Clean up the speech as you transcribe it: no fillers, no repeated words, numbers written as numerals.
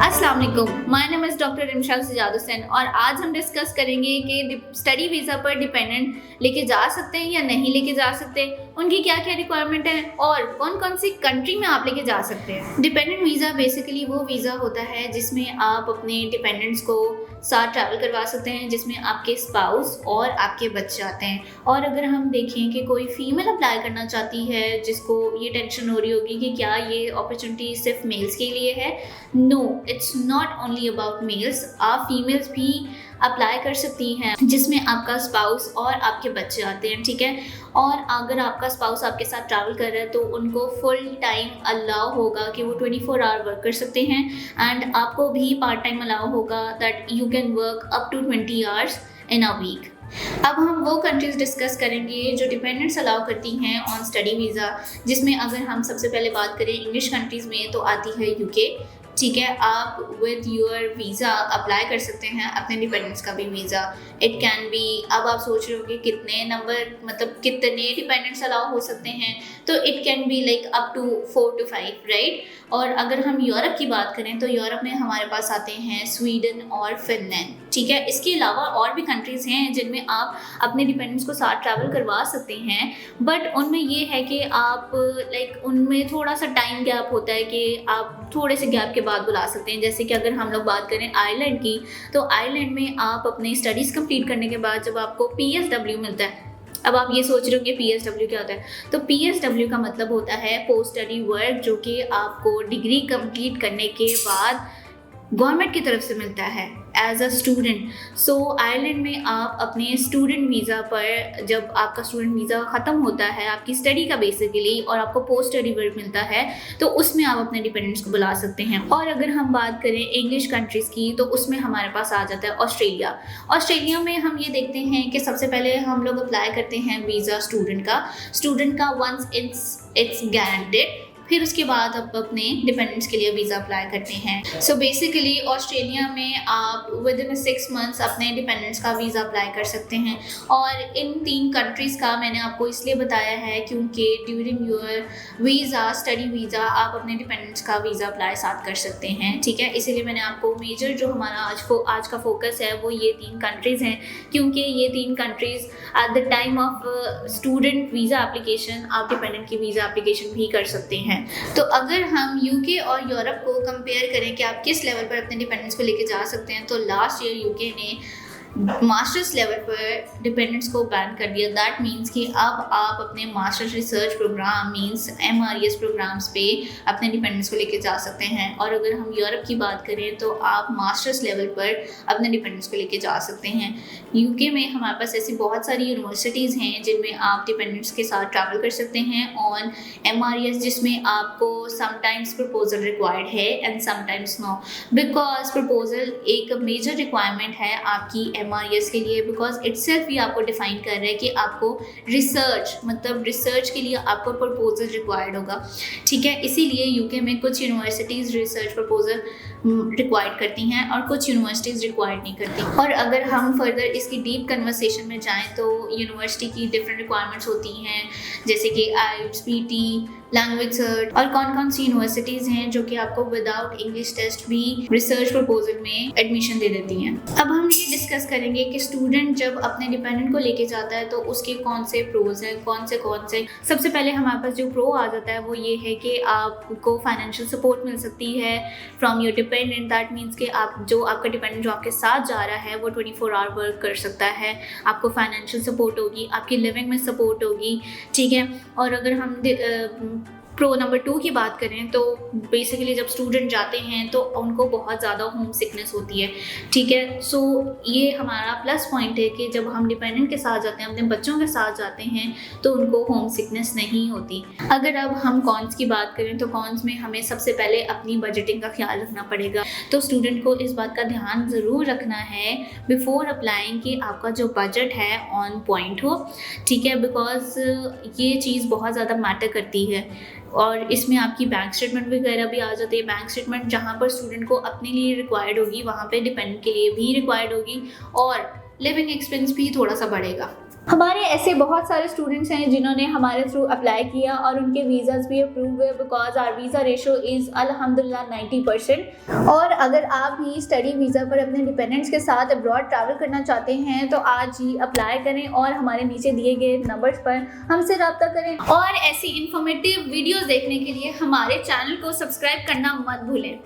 अस्सलाम वालेकुम, my name is doctor Imshad Sajad Hussain और आज हम डिस्कस करेंगे कि स्टडी वीज़ा पर डिपेंडेंट लेके जा सकते हैं या नहीं लेके जा सकते, उनकी क्या क्या रिक्वायरमेंट है और कौन कौन सी कंट्री में आप लेके जा सकते हैं। डिपेंडेंट वीज़ा बेसिकली वो वीज़ा होता है जिसमें आप अपने डिपेंडेंट्स को साथ ट्रैवल करवा सकते हैं, जिसमें आपके स्पाउस और आपके बच्चे आते हैं। और अगर हम देखें कि कोई फीमेल अप्लाई करना चाहती है जिसको ये टेंशन हो रही होगी कि क्या ये अपॉर्चुनिटी सिर्फ मेल्स के लिए है, no, it's not only about males. आप फीमेल्स भी अप्लाई कर सकती हैं जिसमें आपका स्पाउस और आपके बच्चे आते हैं, ठीक है। और अगर आपका स्पाउस आपके साथ ट्रैवल कर रहा है तो उनको फुल टाइम अलाउ होगा कि वो 24 आवर वर्क कर सकते हैं एंड आपको भी पार्ट टाइम अलाउ होगा that you can work up to 20 hours in a week. अब हम वो कंट्रीज़ डिस्कस करेंगे जो डिपेंडेंट्स अलाउ करती हैं ऑन स्टडी वीज़ा, जिसमें अगर हम सबसे पहले बात करें इंग्लिश कंट्रीज़ में तो आती है यूके, ठीक है। आप विद योर वीज़ा अप्लाई कर सकते हैं अपने डिपेंडेंट्स का भी वीज़ा। इट कैन बी, अब आप सोच रहे हो कि कितने नंबर मतलब कितने डिपेंडेंट्स अलाउ हो सकते हैं, तो it can be like up to 4 to 5, right. और अगर हम यूरोप की बात करें तो यूरोप में हमारे पास आते हैं स्वीडन और फिनलैंड, ठीक है। इसके अलावा और भी कंट्रीज़ हैं जिनमें आप अपने डिपेंडेंट्स को साथ ट्रैवल करवा सकते हैं, बट उनमें ये है कि आप लाइक उनमें थोड़ा सा टाइम गैप होता है कि आप थोड़े से गैप के बाद बुला सकते हैं। जैसे कि अगर हम लोग बात करें आयरलैंड की, तो आयरलैंड में आप अपनी स्टडीज़ कंप्लीट करने के बाद जब आपको PSW मिलता है, अब आप ये सोच रहे हो कि PSW क्या होता है, तो PSW का मतलब होता है पोस्ट स्टडी वर्क, जो कि आपको डिग्री कंप्लीट करने के बाद गवर्नमेंट की तरफ से मिलता है as a student. So Ireland में आप अपने स्टूडेंट वीज़ा पर, जब आपका स्टूडेंट वीज़ा ख़त्म होता है आपकी स्टडी का बेसिकली और आपको पोस्ट स्टडी वर्क मिलता है, तो उसमें आप अपने डिपेंडेंट्स को बुला सकते हैं। और अगर हम बात करें इंग्लिश कंट्रीज़ की, तो उसमें हमारे पास आ जाता है ऑस्ट्रेलिया। ऑस्ट्रेलिया में हम ये देखते हैं कि सबसे पहले हम लोग अप्लाई करते हैं वीज़ा स्टूडेंट का वंस इट्स गारंटेड, फिर उसके बाद आप अपने डिपेंडेंट्स के लिए वीज़ा अप्लाई करते हैं। सो बेसिकली ऑस्ट्रेलिया में आप विद इन 6 मंथ्स अपने डिपेंडेंट्स का वीज़ा अप्लाई कर सकते हैं। और इन 3 कंट्रीज़ का मैंने आपको इसलिए बताया है क्योंकि during your visa, study visa, आप अपने डिपेंडेंट्स का वीज़ा अप्लाई साथ कर सकते हैं, ठीक है। इसीलिए मैंने आपको मेजर जो हमारा आज का फोकस है वो ये 3 कंट्रीज़ हैं, क्योंकि ये 3 countries at the time of student visa application आप डिपेंडेंट की वीज़ा एप्लीकेशन भी कर सकते हैं। तो अगर हम यूके और यूरोप को कंपेयर करें कि आप किस लेवल पर अपने डिपेंडेंट्स को लेके जा सकते हैं, तो लास्ट ईयर यूके ने मास्टर्स लेवल पर डिपेंडेंट्स को बैन कर दिया। दैट मीन्स कि अब आप अपने masters research programme means MRES programmes पे अपने डिपेंडेंट्स को लेके जा सकते हैं। और अगर हम यूरोप की बात करें तो आप मास्टर्स लेवल पर अपने डिपेंडेंट्स को लेके जा सकते हैं। यूके में हमारे पास ऐसी बहुत सारी यूनिवर्सिटीज़ हैं जिनमें आप डिपेंडेंट्स के साथ ट्रैवल कर सकते हैं ऑन MRES, जिसमें आपको समटाइम्स प्रपोजल रिक्वायर्ड है and sometimes no, because proposal एक मेजर रिक्वायरमेंट है आपकी MRES के लिए, बिकॉज इटसेल्फ ही आपको डिफाइन कर रहा है कि आपको रिसर्च के लिए आपको प्रपोजल रिक्वायर्ड होगा, ठीक है। इसीलिए यूके में कुछ यूनिवर्सिटीज़ रिसर्च प्रपोजल रिक्वायर्ड करती हैं और कुछ यूनिवर्सिटीज़ रिक्वायर्ड नहीं करती। और अगर हम फर्दर इसकी डीप कन्वर्सेशन में जाएं तो यूनिवर्सिटी की डिफरेंट रिक्वायरमेंट्स होती हैं, जैसे कि IELTS, PT, लैंग्वेज सर्च, और कौन कौन सी यूनिवर्सिटीज़ हैं जो कि आपको विदाउट इंग्लिश टेस्ट भी रिसर्च प्रपोजल में एडमिशन दे देती हैं। अब हम ये डिस्कस करेंगे कि स्टूडेंट जब अपने डिपेंडेंट को लेके जाता है तो उसके कौन से प्रोज हैं, कौन से। सबसे पहले हमारे पास जो प्रो आ जाता है वो ये है कि आपको फाइनेंशियल सपोर्ट मिल सकती है from your dependent. That means कि आपका डिपेंडेंट जो आपके साथ जा रहा है वो 24 आवर वर्क कर सकता है, आपको फाइनेंशियल सपोर्ट होगी, आपकी लिविंग में सपोर्ट होगी, ठीक है। और अगर हम प्रो नंबर 2 की बात करें तो बेसिकली जब स्टूडेंट जाते हैं तो उनको बहुत ज़्यादा होम सिकनेस होती है, ठीक है। सो ये हमारा प्लस पॉइंट है कि जब हम डिपेंडेंट के साथ जाते हैं, अपने बच्चों के साथ जाते हैं, तो उनको होम सिकनेस नहीं होती। अगर अब हम कॉन्स की बात करें तो कॉन्स में हमें सबसे पहले अपनी बजटिंग का ख्याल रखना पड़ेगा। तो स्टूडेंट को इस बात का ध्यान ज़रूर रखना है बिफोर अप्लाइंग कि आपका जो बजट है ऑन पॉइंट हो, ठीक है, बिकॉज ये चीज़ बहुत ज़्यादा मैटर करती है। और इसमें आपकी बैंक स्टेटमेंट वगैरह भी आ जाती है। बैंक स्टेटमेंट जहाँ पर स्टूडेंट को अपने लिए रिक्वायर्ड होगी वहाँ पे डिपेंडेंट के लिए भी रिक्वायर्ड होगी और लिविंग एक्सपेंस भी थोड़ा सा बढ़ेगा। हमारे ऐसे बहुत सारे स्टूडेंट्स हैं जिन्होंने हमारे थ्रू अप्लाई किया और उनके वीज़ाज भी अप्रूव हुए, because our visa ratio is अल्हम्दुलिल्लाह 90%। और अगर आप भी स्टडी वीज़ा पर अपने डिपेंडेंट्स के साथ अब्रॉड ट्रैवल करना चाहते हैं तो आज ही अप्लाई करें और हमारे नीचे दिए गए नंबर्स पर हमसे रब्ता करें। और ऐसी इंफॉर्मेटिव वीडियोज़ देखने के लिए हमारे चैनल को सब्सक्राइब करना मत भूलें।